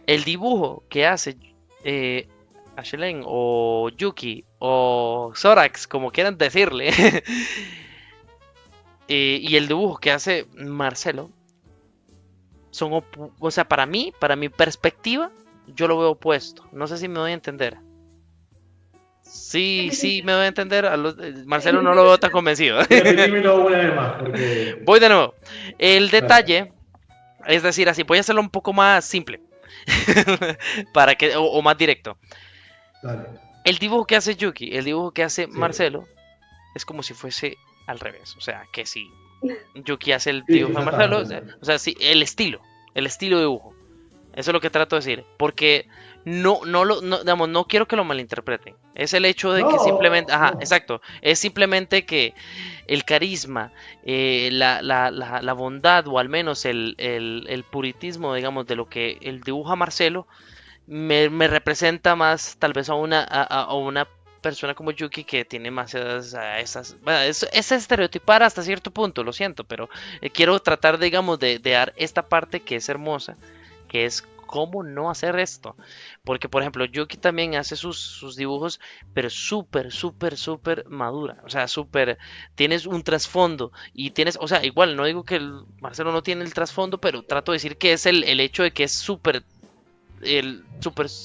A: El dibujo que hace Ashlen o Yuki o Zorax, como quieran decirle, y el dibujo que hace Marcelo, son, o sea, para mi perspectiva, yo lo veo opuesto. No sé si me voy a entender. Sí, me voy a entender. Marcelo no lo veo tan convencido.
B: Repetímelo una vez más. Porque...
A: Voy de nuevo. El detalle, es decir, así, voy a hacerlo un poco más simple. Para que, o más directo.
B: Dale.
A: El dibujo que hace Yuki, el dibujo que hace Marcelo, es como si fuese al revés. O sea, que si Yuki hace el dibujo de Marcelo, o sea, sí, el estilo de dibujo. Eso es lo que trato de decir. Porque digamos, no quiero que lo malinterpreten. Es el hecho de que simplemente, ajá,
B: no.
A: exacto. Es simplemente que el carisma, la bondad, o al menos el puritismo, digamos, de lo que él dibuja Marcelo, me representa más tal vez a una persona como Yuki que tiene más esas, bueno, es estereotipar hasta cierto punto, lo siento, pero quiero tratar, digamos, de dar esta parte que es hermosa, que es cómo no hacer esto. Porque, por ejemplo, Yuki también hace sus dibujos, pero súper, súper, súper madura. O sea, súper, tienes un trasfondo y tienes, o sea, igual, no digo que Marcelo no tiene el trasfondo, pero trato de decir que es el hecho de que es súper,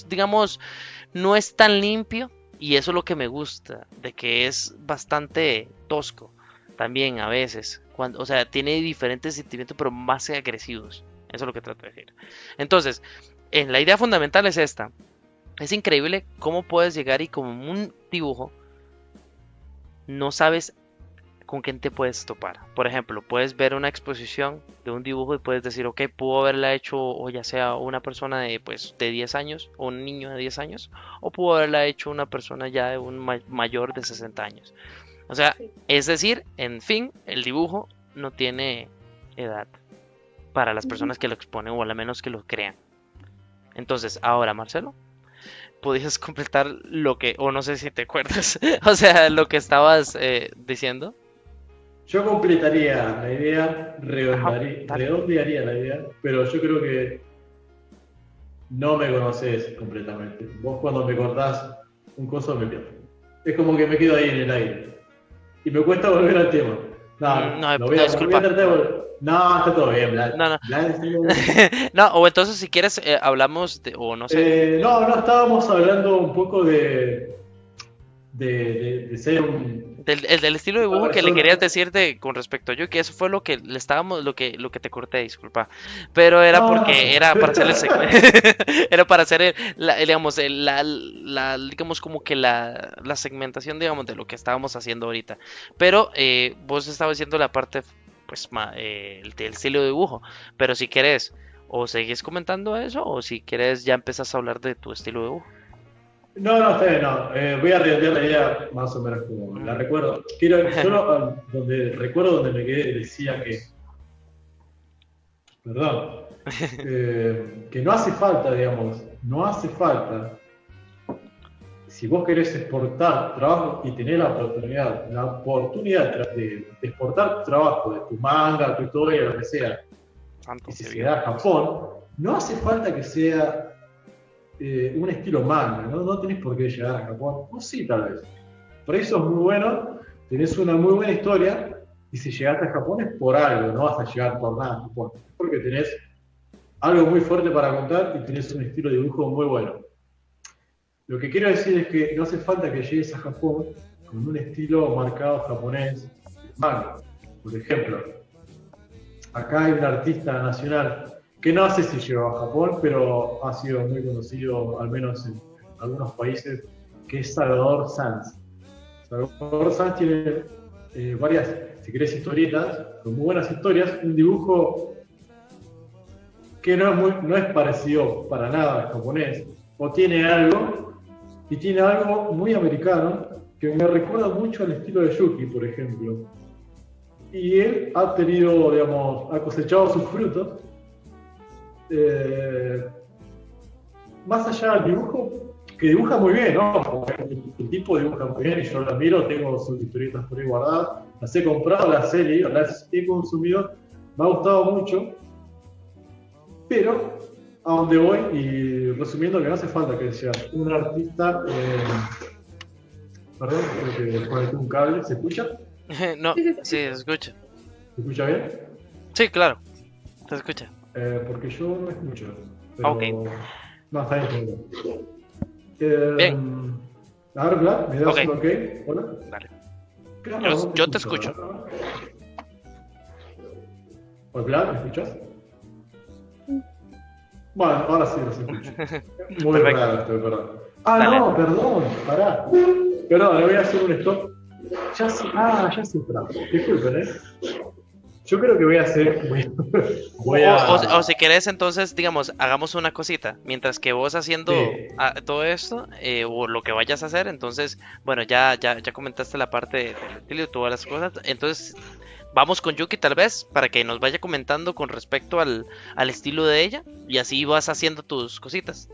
A: digamos, no es tan limpio. Y eso es lo que me gusta, de que es bastante tosco también a veces. Cuando, o sea, tiene diferentes sentimientos, pero más agresivos. Eso es lo que trato de decir. Entonces, la idea fundamental es esta. Es increíble cómo puedes llegar y como un dibujo no sabes con quién te puedes topar. Por ejemplo, puedes ver una exposición de un dibujo y puedes decir, ok, pudo haberla hecho o ya sea una persona de, pues, de 10 años o un niño de 10 años o pudo haberla hecho una persona ya de un mayor de 60 años. O sea,
C: Sí.
A: es decir, en fin, el dibujo no tiene edad para las personas que lo exponen o al menos que lo crean. Entonces, ahora, Marcelo, ¿podías completar lo que, o no sé si te acuerdas, o sea, lo que estabas diciendo?
B: Yo completaría la idea,
A: Ajá, dale.
B: redondearía la idea, pero yo creo que no me conoces completamente. Vos cuando me cortás un coso me pierdo. Es como que me quedo ahí en el aire. Y me cuesta volver al tema. No,
A: No,
B: lo
A: no,
B: voy a
A: disculpa.
B: tratar de volver. No, está todo bien,
A: No, no.
B: Blas,
A: No, o entonces si quieres hablamos de, o no sé,
B: no, estábamos hablando un poco de ser
A: del estilo de
B: una
A: dibujo que le
B: persona.
A: querías decir con respecto a yo, que eso fue lo que le estábamos, lo que te corté, disculpa. Pero era
B: No, no
A: porque era para hacer el
B: sé.
A: segmento, era para hacer digamos, digamos como que la segmentación, digamos, de lo que estábamos haciendo ahorita. Pero vos estabas diciendo la parte, pues, del estilo de dibujo. Pero si querés, o seguís comentando eso, o si querés ya empezás a hablar de tu estilo de dibujo.
B: No, está bien, no. Voy a redondear la idea más o menos como la
A: Ujú.
B: recuerdo. Quiero, solo donde recuerdo donde me quedé decía que, perdón, que no hace falta, digamos, no hace falta, si vos querés exportar trabajo y tener la oportunidad de exportar tu trabajo, de tu manga, tu historia, lo que sea, y
A: Santo,
B: si
A: qué
B: se
A: bien.
B: da a Japón, no hace falta que sea un estilo manga, ¿no? No tenés por qué llegar a Japón, o sí, tal vez. Por eso es muy bueno, tenés una muy buena historia, y si llegaste a Japón es por algo, no vas a llegar por nada a Japón, porque tenés algo muy fuerte para contar y tenés un estilo de dibujo muy bueno. Lo que quiero decir es que no hace falta que llegues a Japón con un estilo marcado japonés, manga. Por ejemplo, acá hay un artista nacional que no sé si llegó a Japón, pero ha sido muy conocido, al menos en algunos países, que es Salvador Sanz. Salvador Sanz tiene varias, si querés, historietas, con muy buenas historias, un dibujo que no es parecido para nada al japonés, o tiene algo, y tiene algo muy americano, que me recuerda mucho al estilo de Yuki, por ejemplo. Y él ha tenido, digamos, ha cosechado sus frutos. Eh, Más allá del dibujo, que dibuja muy bien, ¿no? El tipo dibuja muy bien y yo lo admiro, tengo sus historietas por ahí guardadas, las he comprado, las he leído, las he consumido, me ha gustado mucho, pero a donde voy, y resumiendo que no hace falta que seas un artista, perdón, creo que conecté un cable, ¿se escucha?
A: No,
C: Sí, sí,
A: sí,
C: sí.
A: se escucha.
B: ¿Se escucha bien?
A: Sí, claro, se escucha.
B: Porque yo no escucho,
A: Ok,
B: pero no, está bien.
A: bien,
B: A ver, Vlad, ¿me das
A: ok,
B: un ok? Hola.
A: dale.
B: Claro,
A: Yo,
B: no te
A: yo te
B: escucho.
A: escucho.
B: Hola, Vlad, ¿me escuchas? Bueno, ahora sí los escucho. Muy
A: Perfecto,
B: raro esto, perdón. Ah,
A: dale.
B: no, perdón, pará. Perdón, le voy a hacer un stop. Ya sé, ya sé, disculpen, Yo creo que voy a hacer.
A: O si querés, entonces, digamos, hagamos una cosita. Mientras que vos haciendo
B: Sí.
A: todo esto, o lo que vayas a hacer, entonces, bueno, ya comentaste la parte del estilo y todas las cosas. Entonces, vamos con Yuki tal vez, para que nos vaya comentando con respecto al estilo de ella. Y así vas haciendo tus cositas.